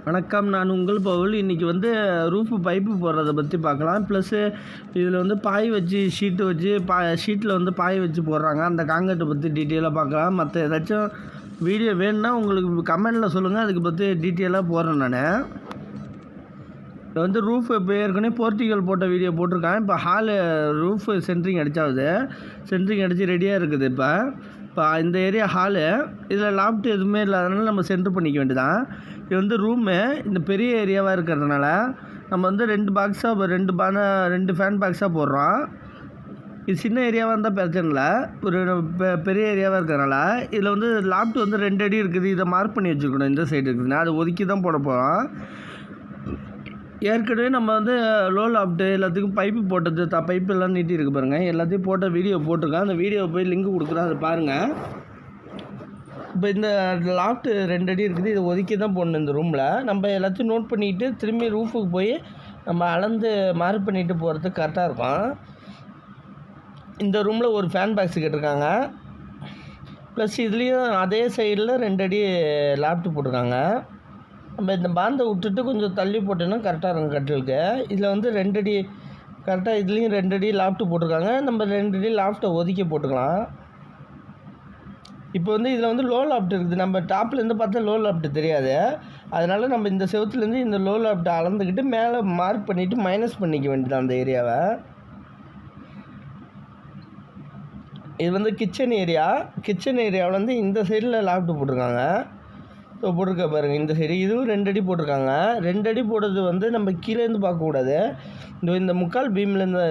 வணக்கம், நான் UngalPaul. இன்றைக்கி ரூஃபு பைப்பு போடுறத பற்றி பார்க்கலாம். ப்ளஸ்ஸு இதில் பாய் வச்சு ஷீட்டு வச்சு ஷீட்டில் பாய் வச்சு போடுறாங்க. அந்த காங்கிரீட்டை பற்றி டீட்டெயிலாக பார்க்கலாம். மற்ற ஏதாச்சும் வீடியோ வேணும்னா உங்களுக்கு கமெண்டில் சொல்லுங்கள், அதுக்கு பற்றி டீட்டெயிலாக போடுறேன் நான். இப்போ ரூஃப் இப்போ ஏற்கனவே போர்ட்டிகல் போட்ட வீடியோ போட்டிருக்கேன். இப்போ ஹாலு ரூஃபு சென்ட்ரிங் அடிச்சாவது, சென்ட்ரிங் அடித்து ரெடியாக இருக்குது. இப்போ இந்த ஏரியா ஹாலு, இதில் லாப்ட் எதுவுமே இல்லாதனால நம்ம சென்ட்ரு பண்ணிக்க வேண்டியதான். இது ரூமு இந்த பெரிய ஏரியாவாக இருக்கிறதுனால நம்ம 2 பாக்ஸாக 2 ஃபேன் பாக்ஸாக போடுறோம். இது சின்ன ஏரியாவாக இருந்தால் பிரச்சனை இல்லை, ஒரு பெரிய ஏரியாவாக இருக்கிறதுனால இதில் லாப்ட் 2 அடி இருக்குது. இதை மார்க் பண்ணி வச்சுருக்கணும். இந்த சைடு இருக்குதுன்னா அது ஒதுக்கி தான் போட போகிறோம். ஏற்கனவே நம்ம லோ லாப்ட்டு எல்லாத்துக்கும் பைப்பு போட்டது பைப்பு எல்லாம் நீட்டி இருக்கு பாருங்கள். எல்லாத்தையும் போட்ட வீடியோ போட்டிருக்கேன். அந்த வீடியோ போய் லிங்க் கொடுக்குறேன், அதை பாருங்கள். இப்போ இந்த லாப்ட்டு 2 அடி இருக்குது. இதை ஒதுக்கி தான் போடணும். இந்த ரூமில் நம்ம எல்லாத்தையும் நோட் பண்ணிக்கிட்டு திரும்பி ரூஃபுக்கு போய் நம்ம அளந்து மார்க் பண்ணிவிட்டு போகிறதுக்கு கரெக்டாக இருக்கும். இந்த ரூமில் ஒரு ஃபேன் பாக்ஸ் கேட்டிருக்காங்க. ப்ளஸ் இதுலேயும் அதே சைடில் 2 அடி லாப்ட்டு போட்டிருக்காங்க. நம்ம இந்த பாந்தை விட்டுட்டு கொஞ்சம் தள்ளி போட்டோன்னா கரெக்டாக இருக்கும் கட்டிலுக்கு. இதில் 2 அடி கரெக்டாக, இதுலேயும் 2 அடி லாப்ட்டு போட்டிருக்காங்க. நம்ம 2 அடி லாப்ட்டை ஒதுக்கி போட்டுக்கலாம். இப்போ இதில் லோ லாப்ட் இருக்குது. நம்ம டாப்லேருந்து பார்த்தா லோ லாப்ட் தெரியாது. அதனால் நம்ம இந்த செவத்துலேருந்து இந்த லோ லாப்ட்டை அளந்துக்கிட்டு மேலே மார்க் பண்ணிவிட்டு மைனஸ் பண்ணிக்க வேண்டியது அந்த ஏரியாவை. இது கிச்சன் ஏரியா. கிச்சன் ஏரியாவில் இந்த சைடில் லாப்ட்டு போட்டிருக்காங்க. இப்போ போட்டிருக்க பாருங்கள், இந்த சைடு இதுவும் 2 அடி போட்டிருக்காங்க. 2 அடி போடுறது நம்ம கீழேருந்து பார்க்கக்கூடாது. இந்த முக்கால் பீம்லேருந்து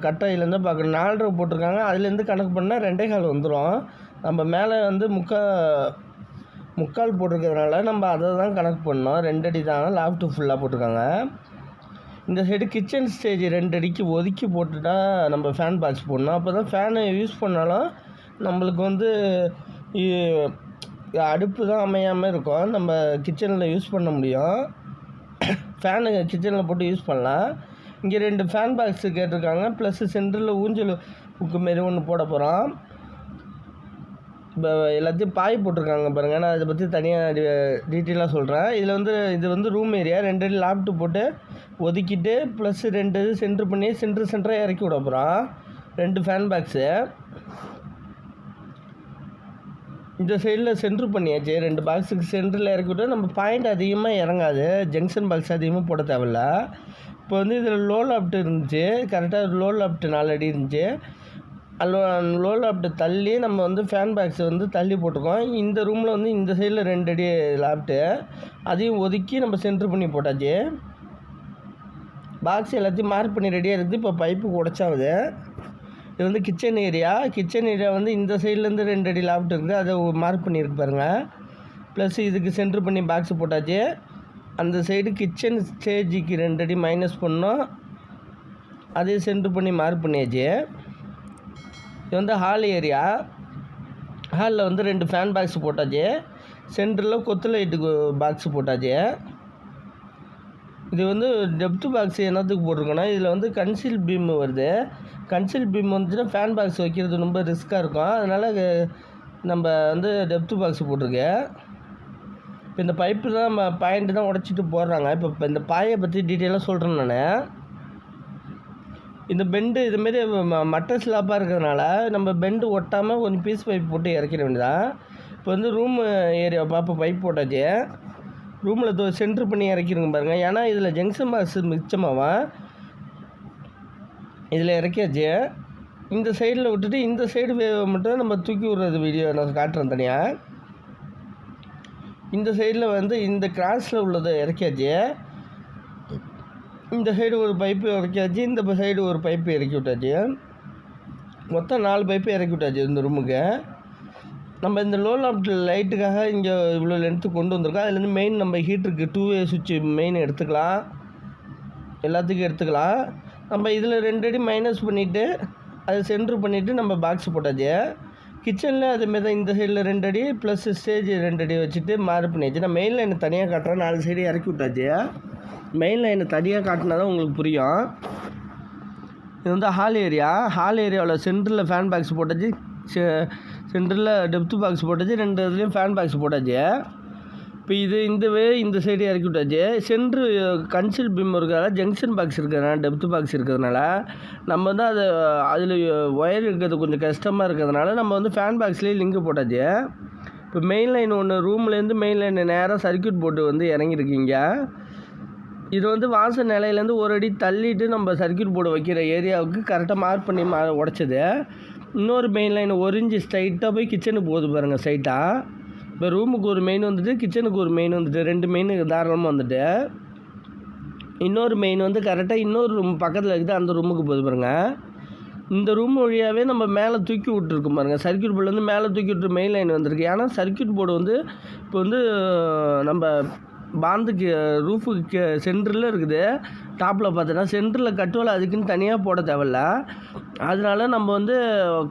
கட்டையிலேருந்து பார்க்கணும். 4.5 போட்டிருக்காங்க. அதுலேருந்து கணக்கு பண்ணால் 2.25 வந்துடும். நம்ம மேலே முக்கால் போட்டிருக்கிறதுனால நம்ம அதை தான் கணக்கு பண்ணோம். 2 அடி தான் லாப்ட்டு ஃபுல்லாக போட்டிருக்காங்க. இந்த சைடு கிச்சன் ஸ்டேஜ் 2 அடிக்கு ஒதுக்கி போட்டுட்டா நம்ம ஃபேன் பாக்ஸ் போடணும். அப்போ தான் ஃபேனை யூஸ் பண்ணாலும் நம்மளுக்கு அடுப்பு தான் அமையாமல் இருக்கும். நம்ம கிச்சனில் யூஸ் பண்ண முடியும். ஃபேனு கிச்சனில் போட்டு யூஸ் பண்ணலாம். இங்கே 2 ஃபேன் பாக்ஸு கேட்டிருக்காங்க. ப்ளஸ் சென்டரில் ஊஞ்சல் புக்கு மாரி ஒன்று போட போகிறோம். இப்போ எல்லாத்தையும் பாய் போட்டிருக்காங்க பாருங்கள். நான் இதை பற்றி தனியாக டீட்டெயிலாக சொல்கிறேன். இதில் இது ரூம் ஏரியா 2 அடி லாப்ட்டு போட்டு ஒதுக்கிட்டு ப்ளஸ் 2 இது சென்ட்ரு பண்ணி சென்டராக இறக்கி விட போகிறோம். 2 ஃபேன் பாக்ஸு இந்த சைடில் சென்ட்ரு பண்ணியாச்சு. 2 பாக்ஸுக்கு சென்டரில் இறக்கி விட்டால் நம்ம பாயிண்ட் அதிகமாக இறங்காது. ஜங்ஷன் பாக்ஸ் அதிகமாக போட தேவையில்ல. இப்போ இதில் லோ லாப்ட் இருந்துச்சு. கரெக்டாக லோ லாப்ட் 4 அடி இருந்துச்சு. லோ லாப்ட்டு தள்ளி நம்ம ஃபேன் பாக்ஸை தள்ளி போட்டிருக்கோம். இந்த ரூமில் இந்த சைடில் 2 அடி லாப்ட்டு அதையும் ஒதுக்கி நம்ம சென்ட்ரு பண்ணி போட்டாச்சு. பாக்ஸ் எல்லாத்தையும் மார்க் பண்ணி ரெடியாக இருக்குது. இப்போ பைப்பு உடச்சாகுது. இது கிச்சன் ஏரியா. கிச்சன் ஏரியா இந்த சைட்லேருந்து 2 அடி லாப்ட் இருக்குது. அதை மார்க் பண்ணியிருக்கு பாருங்கள். ப்ளஸ் இதுக்கு சென்ட்ரு பண்ணி பாக்ஸ் போட்டாச்சு. அந்த சைடு கிச்சன் ஸ்டேஜுக்கு 2 அடி மைனஸ் பண்ணோம். அதே சென்ட்ரு பண்ணி மார்க் பண்ணியாச்சு. இது ஹால் ஏரியா. ஹாலில் 2 ஃபேன் பாக்ஸ் போட்டாச்சு. சென்டரில் கொத்து லைட்டுக்கு பாக்ஸ் போட்டாச்சு. இது டெப்த்து பாக்ஸ் என்னத்துக்கு போட்டிருக்கோன்னா, இதில் கன்சீல் பீம் வருது. கன்சீல் பீம் வந்துச்சுன்னா ஃபேன் பாக்ஸ் வைக்கிறது ரொம்ப ரிஸ்க்காக இருக்கும். அதனால் நம்ம டெப்த்து பாக்ஸ் போட்டிருக்கு. இப்போ இந்த பைப்பு தான் நம்ம பாயிண்ட்டு தான் உடச்சிட்டு போடுறாங்க. இப்போ இந்த பாயை பற்றி டீட்டெயிலாக சொல்கிறேன் நான். இந்த பெண்டு இதுமாரி மட்டை ஸ்லாப்பாக இருக்கிறதுனால நம்ம பெண்டு ஒட்டாமல் கொஞ்சம் பீஸ் பைப் போட்டு இறக்கிட வேண்டியதான். இப்போ ரூம் ஏரியா பார்ப்போம். பைப் போட்டாச்சு. ரூமில் சென்ட்ரு பண்ணி இறக்கிடுங்க பாருங்கள். ஏன்னா இதில் ஜங்ஷன் பாக்ஸ் மிச்சமாகும். இதில் இறக்கியாச்சு. இந்த சைடில் விட்டுட்டு இந்த சைடு மட்டும் நம்ம தூக்கி விடுறது வீடியோ நான் காட்டுறேன் தனியாக. இந்த சைடில் இந்த கிராஸில் உள்ளதை இறக்கியாச்சு. இந்த சைடு ஒரு பைப்பு இறக்கியாச்சு. இந்த சைடு ஒரு பைப்பு இறக்கி விட்டாச்சு. மொத்தம் 4 பைப்பு இறக்கி விட்டாச்சு இந்த ரூமுக்கு. நம்ம இந்த லோ லாப்ட் லைட்டுக்காக இங்கே இவ்வளோ லென்த்து கொண்டு வந்திருக்கோம். அதுலேருந்து மெயின் நம்ம ஹீட்டருக்கு 2-வே சுவிட்சு மெயின் எடுத்துக்கலாம். எல்லாத்துக்கும் எடுத்துக்கலாம். நம்ம இதில் 2 அடி மைனஸ் பண்ணிவிட்டு அதை சென்ட்ரு பண்ணிவிட்டு நம்ம பாக்ஸ் போட்டாச்சு. கிச்சனில் அதுமாரி தான் இந்த சைடில் 2 அடி ப்ளஸ் ஸ்டேஜ் 2 அடி வச்சுட்டு மார்க் பண்ணியாச்சு. நான் மெயின் லைனை தனியாக காட்டுறேன். 4 சைடு இறக்கி விட்டாச்சு. மெயின் லைனை தனியாக காட்டினா தான் உங்களுக்கு புரியும். இது ஹால் ஏரியா. ஹால் ஏரியாவில் சென்டரில் ஃபேன் பாக்ஸ் போட்டாச்சு. சென்டரில் டெப்த்து பாக்ஸ் போட்டாச்சு. 2 இதுலேயும் ஃபேன் பாக்ஸ் போட்டாச்சு. இப்போ இப்போ இந்த சைடு இறக்கி விட்டாச்சு. சென்ட்ரு கன்சில் பீம் இருக்கிறதால ஜங்ஷன் பாக்ஸ் இருக்கிறதுனால டெப்த் பாக்ஸ் இருக்கிறதுனால நம்ம வந்து அதில் ஒயர் இருக்கிறது கொஞ்சம் கஷ்டமாக இருக்கிறதுனால நம்ம வந்து ஃபேன் பாக்ஸ்லேயே லிங்க் போட்டாச்சு. இப்போ மெயின் லைன் ஒன்று ரூம்லேருந்து மெயின் லைன் நேராக சர்க்யூட் போர்டு வந்து இறங்கியிருக்கீங்க. இது வந்து வாசல் நிலையிலேருந்து ஒரு அடி தள்ளிட்டு நம்ம சர்க்யூட் போர்டு வைக்கிற ஏரியாவுக்கு கரெக்டாக மார்க் பண்ணி உடச்சது. இன்னொரு மெயின் லைன் 1 இன்ச்சு ஸ்ட்ரைட்டாக போய் கிச்சனுக்கு போகுது பாருங்கள் ஸ்ட்ரைட்டாக. இப்போ ரூமுக்கு ஒரு மெயின் வந்துட்டு கிச்சனுக்கு ஒரு மெயின் வந்துட்டு 2 மெயின் தாராளமாக வந்துட்டு. இன்னொரு மெயின் வந்து கரெக்டாக இன்னொரு ரூம் பக்கத்தில் இருக்குது, அந்த ரூமுக்கு போகுது பாருங்கள். இந்த ரூம் வழியாகவே நம்ம மேலே தூக்கி விட்டுருக்கோம் பாருங்கள். சர்க்யூட் போர்டு வந்து மேலே தூக்கி விட்டு மெயின் லைன் வந்திருக்கு. ஏன்னா சர்க்யூட் போர்டு வந்து இப்போ வந்து நம்ம பாந்துக்கு ரூஃபுக்கு சென்டரில் இருக்குது. டாப்பில் பார்த்தோன்னா சென்டரில் கட்டுவலை அதுக்குன்னு தனியாக போட தேவையில்ல. அதனால நம்ம வந்து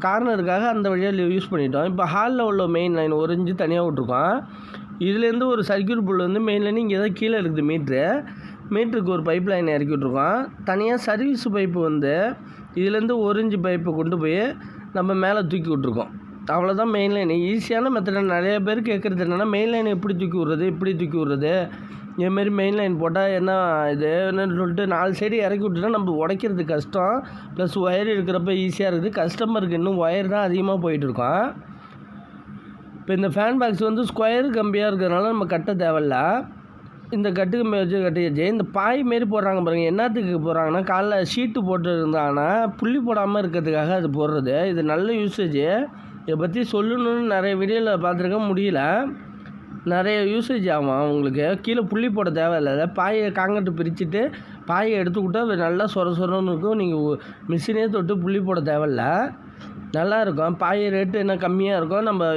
கார்னருக்காக அந்த வழியாக யூஸ் பண்ணிட்டோம். இப்போ ஹாலில் உள்ள மெயின் லைன் 1 இன்ச்சு தனியாக விட்ருக்கோம். இதுலேருந்து ஒரு சர்க்யூட் போர்டு வந்து மெயின் லைன் இங்கே தான் கீழே இருக்குது மீட்டருக்கு ஒரு பைப் லைன் இறக்கி விட்ருக்கோம். தனியாக சர்வீஸ் பைப்பு வந்து இதுலேருந்து 1 இன்ச்சு பைப்பை கொண்டு போய் நம்ம மேலே தூக்கி விட்ருக்கோம். அவ்வளோதான் மெயின் லைன். ஈஸியான மெத்தட். நிறைய பேர் கேட்குறது என்னென்னா மெயின் லைன் எப்படி தூக்கி விட்றது, இப்படி தூக்கி விட்றது, இதுமாரி மெயின் லைன் போட்டால் என்ன இதுன்னு சொல்லிட்டு 4 சைடு இறக்கி விட்டுட்டா நம்ம உடைக்கிறது கஷ்டம். ப்ளஸ் ஒயர் இருக்கிறப்ப ஈஸியாக இருக்குது. கஸ்டமருக்கு இன்னும் ஒயர் தான் அதிகமாக போயிட்டுருக்கோம். இப்போ இந்த ஃபேன் பாக்ஸ் வந்து ஸ்கொயர் கம்பியாக இருக்கிறதுனால நம்ம கட்ட தேவையில்ல. இந்த கட்டுக்கு வச்சு கட்டியாச்சு. இந்த பாய் மாரி போடுறாங்க பாருங்கள். என்னத்துக்கு போடுறாங்கன்னா காலைல ஷீட்டு போட்டு இருந்தாங்கன்னா புள்ளி போடாமல் இருக்கிறதுக்காக அது போடுறது. இது நல்ல யூசேஜ். இதை பற்றி சொல்லணுன்னு நிறைய வீடியோவில் பார்த்துருக்க முடியல. நிறைய யூசேஜ் ஆகும் உங்களுக்கு. கீழே புள்ளி போட தேவையில்லை. பாயை காங்கிரட்டு பிரிச்சுட்டு பாயை எடுத்துக்கிட்டால் நல்லா சொரன்னு இருக்கும். நீங்கள் மிஷினே தொட்டு புள்ளி போட தேவையில்ல. நல்லாயிருக்கும். பாய் ரேட்டு என்ன கம்மியாக இருக்கும். நம்ம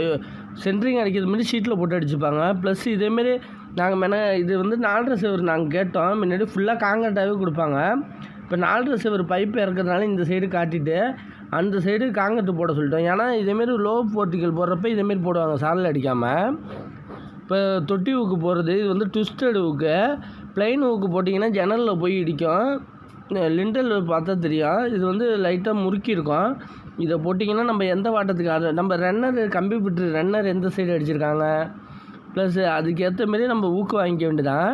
சென்ட்ரிங் அடிக்கிறது மாதிரி ஷீட்டில் போட்டு அடிச்சுப்பாங்க. ப்ளஸ் இதேமாரி நாங்கள் இது வந்து 4.5 செவர் நாங்கள் கேட்டோம். முன்னாடி ஃபுல்லாக காங்கிரட்டாகவே கொடுப்பாங்க. இப்போ 4.5 செவர் பைப்பு இறக்கிறதுனால இந்த சைடு காட்டிட்டு அந்த சைடு காங்கிரட்டு போட சொல்லிட்டோம். ஏன்னா இதேமாரி லோ போர்ட்டிக்கல் போடுறப்ப இதேமாரி போடுவாங்க சாலில் அடிக்காமல். இப்போ தொட்டி ஊக்கு போடுறது இது வந்து ட்விஸ்டட் ஊக்கு. ப்ளைன் ஊக்கு போட்டிங்கன்னா ஜன்னலில் போய் இடிக்கும். லிண்டல் பார்த்தா தெரியும். இது வந்து லைட்டாக முறுக்கியிருக்கும். இதை போட்டிங்கன்னா நம்ம எந்த வாட்டத்துக்கு நம்ம ரன்னர் கம்பி விட்டு ரன்னர் எந்த சைடு அடிச்சிருக்காங்க ப்ளஸ் அதுக்கேற்ற மாரி நம்ம ஊக்கு வாங்கிக்க வேண்டியதான்.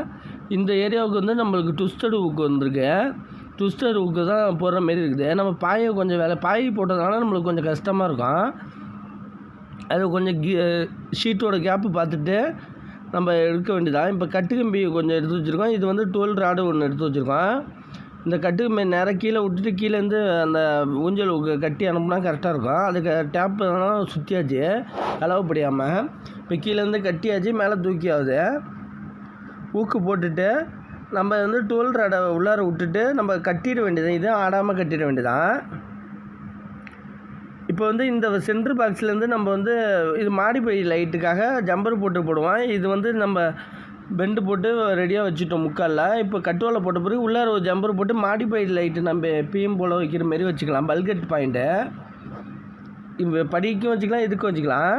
இந்த ஏரியாவுக்கு வந்து நம்மளுக்கு ட்விஸ்டட் ஊக்கு வந்திருக்கு. ட்விஸ்டட் ஊக்கு தான் போடுற மாரி இருக்குது. நம்ம பாயை கொஞ்சம் பாய் போட்டதுனால நம்மளுக்கு கொஞ்சம் கஷ்டமாக இருக்கும். அது கொஞ்சம் ஷீட்டோட கேப்பு பார்த்துட்டு நம்ம எடுக்க வேண்டியதான். இப்போ கட்டுக்கம்பி கொஞ்சம் எடுத்து வச்சுருக்கோம். இது வந்து 12 ராடு ஒன்று எடுத்து வச்சுருக்கோம். இந்த கட்டுக்கம்பி நேராக கீழே விட்டுட்டு கீழேருந்து அந்த ஊஞ்சல் கட்டி அனுப்புனா கரெக்டாக இருக்கும். அதுக்கு டேப்பு சுற்றியாச்சு அளவுப்படியாமல். இப்போ கீழேருந்து கட்டியாச்சு, மேலே தூக்கியாவது ஊக்கு போட்டுட்டு நம்ம வந்து 12 ராடை உள்ளார விட்டுட்டு நம்ம கட்டிட வேண்டியது. இது ஆடாமல் கட்டிட வேண்டியதான். இப்போ வந்து இந்த சென்ட்ரு பாக்ஸ்லேருந்து நம்ம வந்து இது மாடிப்பை லைட்டுக்காக ஜம்பர் போட்டு போடுவோம். இது வந்து நம்ம பெண்டு போட்டு ரெடியாக வச்சுட்டோம் முக்காலில். இப்போ கட்டுவாலை போட்ட பிறகு உள்ளார ஒரு ஜம்பர் போட்டு மாடிப்பை லைட்டு நம்ம எப்பயும் போல் வைக்கிற மாரி வச்சுக்கலாம். பல்கெட் பாயிண்ட்டு இப்போ படிக்கும் வச்சுக்கலாம், இதுக்கும் வச்சுக்கலாம்.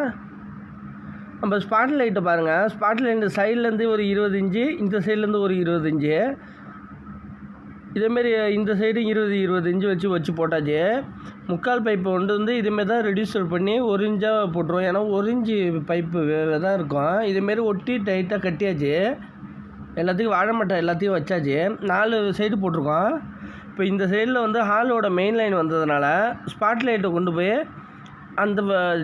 நம்ம ஸ்பாட் லைட்டை பாருங்கள். ஸ்பாட் லைட்டு சைட்லேருந்து ஒரு 20 இன்ச்சு, இந்த சைட்லேருந்து ஒரு 20 இன்ச்சு, இதேமாரி இந்த சைடு 20 இன்ச்சு வச்சு போட்டாச்சு. முக்கால் பைப்பை வந்து இதேமாரி தான் ரெடியூசர் பண்ணி 1 இன்ச்சாக போட்டுருவோம். ஏன்னா 1 இன்ச்சு பைப்பு தான் இருக்கும். இதேமாரி ஒட்டி டைட்டாக கட்டியாச்சு. எல்லாத்துக்கும் வாழைமட்டை எல்லாத்தையும் வச்சாச்சு. 4 சைடு போட்டிருக்கோம். இப்போ இந்த சைடில் வந்து ஹாலோட மெயின் லைன் வந்ததுனால ஸ்பாட் லைட்டை கொண்டு போய் அந்த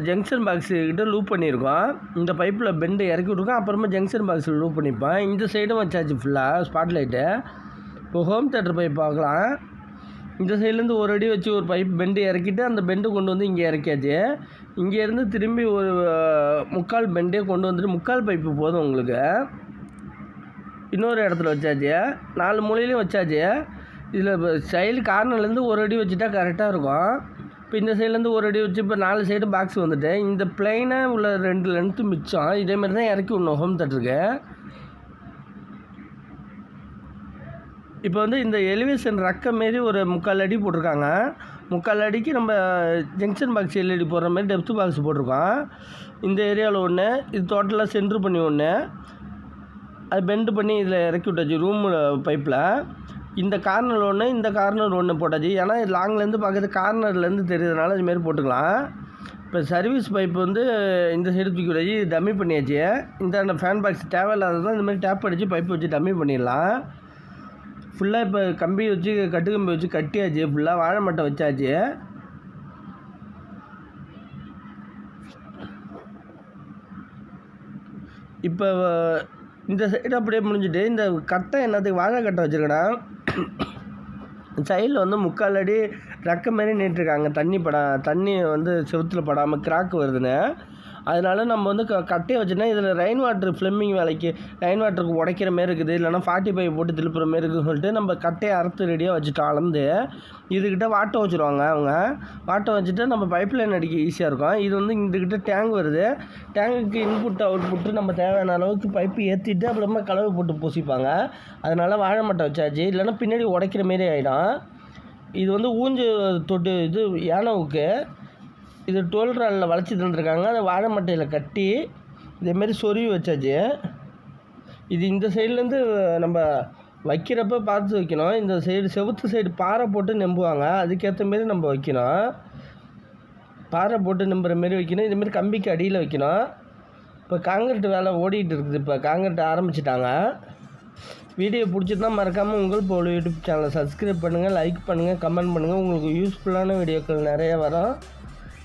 ஜங்ஷன் பாக்ஸுக்கிட்ட லூப் பண்ணியிருக்கோம். இந்த பைப்பில் பெண்டு இறக்கி விட்ருக்கோம். அப்புறமா ஜங்ஷன் பாக்ஸில் லூப் பண்ணிப்போம். இந்த சைடும் வச்சாச்சு ஃபுல்லாக ஸ்பாட் லைட்டு. இப்போ ஹோம் தேட்டர் பைப் பார்க்கலாம். இந்த சைட்லேருந்து ஒரு அடி வச்சு ஒரு பைப் பெண்டு இறக்கிட்டு அந்த பெண்டு கொண்டு வந்து இங்கே இறக்கியாச்சு. இங்கேருந்து திரும்பி ஒரு முக்கால் பெண்டே கொண்டு வந்துட்டு முக்கால் பைப்பு போதும் உங்களுக்கு. இன்னொரு இடத்துல வச்சாச்சு. 4 மூலையிலையும் வச்சாச்சு. இதில் சைடு கார்னர்லேருந்து ஒரு அடி வச்சுட்டா கரெக்டாக இருக்கும். இப்போ இந்த சைட்லேருந்து ஒரு அடி வச்சு இப்போ 4 சைடு பாக்ஸ் வந்துட்டு இந்த பிளைனாக உள்ள 2 லென்த்து மிச்சம். இதேமாரி தான் இறக்கி விடணும் ஹோம் தேட்டருக்கு. இப்போ வந்து இந்த எலிவேஷன் ரக்க மாரி ஒரு 3/4 அடி போட்டிருக்காங்க. 3/4 அடிக்கு நம்ம ஜங்ஷன் பாக்ஸ் எல்இடி போடுற மாதிரி டெப்த் பாக்ஸ் போட்டிருக்கோம். இந்த ஏரியாவில் ஒன்று, இது டோட்டலாக சென்ட்ரு பண்ணி ஒன்று, அது பெண்டு பண்ணி இதில் இறக்கி விட்டாச்சு ரூம் பைப்பில். இந்த கார்னர் ஒன்று, இந்த கார்னர் ஒன்று போட்டாச்சு. ஏன்னா லாங்லேருந்து பார்க்குறது கார்னர்லேருந்து தெரியுறதுனால இதுமாரி போட்டுக்கலாம். இப்போ இப்போ சர்வீஸ் பைப் வந்து இந்த சைடு தூக்கி விடாச்சு, டம்மி பண்ணியாச்சு. இந்த ஃபேன் பாக்ஸ் தேவையில்லாததான் இந்த மாதிரி டேப் அடித்து பைப் வச்சு டம்மி பண்ணிடலாம். ஃபுல்லாக இப்போ கம்பி வச்சு கட்டு கம்பி வச்சு கட்டியாச்சு, ஃபுல்லாக வாழை மட்டை வச்சாச்சு. இப்போ இந்த சைடு அப்படியே முடிஞ்சுட்டு இந்த கட்டை என்னத்துக்கு வாழை கட்டை வச்சுருக்கேன்னா சைடில் வந்து 3/4 அடி ரக்க மாரி நீட்டிருக்காங்க, தண்ணி வந்து செவுத்தில் படாமல் கிராக் வருதுன்னு. அதனால நம்ம வந்து கட்டையை வச்சுன்னா இதில் ரெயின் வாட்டர் ஃப்ளம்மிங் வேலைக்கு ரெயின் வாட்டருக்கு உடைக்கிற மாரி இருக்குது, இல்லைனா 45 போட்டு திருப்புற மாரி இருக்குதுன்னு சொல்லிட்டு நம்ம கட்டையை அறுத்து ரெடியாக வச்சுட்டு அளந்து இதுக்கிட்ட வாட்டை வச்சுருவாங்க. அவங்க வாட்டை வச்சுட்டு நம்ம பைப் லைன் அடிக்க ஈஸியாக இருக்கும். இது வந்து இதுக்கிட்ட டேங்க் வருது, டேங்குக்கு இன்புட் அவுட்புட்டு நம்ம தேவையான அளவுக்கு பைப்பு ஏற்றிட்டு அப்புறமா கலவை போட்டு பூசிப்பாங்க. அதனால் வாழை மட்டை வச்சாச்சு, இல்லைன்னா பின்னாடி உடைக்கிற மாரி ஆகிடும். இது வந்து ஊஞ்சு தொட்டு இது யானவுக்கு இது 12 ராலில் வளைச்சி தந்துருக்காங்க. அதை வாழை மட்டையில் கட்டி இதேமாரி சொருவி வச்சாச்சு. இது இந்த சைட்லேருந்து நம்ம வைக்கிறப்ப பார்த்து வைக்கணும். இந்த சைடு செவுத்து சைடு பாறை போட்டு நம்புவாங்க, அதுக்கேற்ற மாரி நம்ம வைக்கணும். பாறை போட்டு நம்புகிற மாரி வைக்கணும். இதுமாரி கம்பிக்கு அடியில் வைக்கணும். இப்போ காங்கிரீட் வேலை ஓடிக்கிட்டு இருக்குது, இப்போ காங்கிரீட் ஆரம்பிச்சிட்டாங்க. வீடியோ பிடிச்சிருந்தா மறக்காமல் உங்கள் போல் யூடியூப் சேனலை சப்ஸ்கிரைப் பண்ணுங்கள், லைக் பண்ணுங்கள், கமெண்ட் பண்ணுங்கள். உங்களுக்கு யூஸ்ஃபுல்லான வீடியோக்கள் நிறைய வரும்.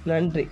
நன்றி.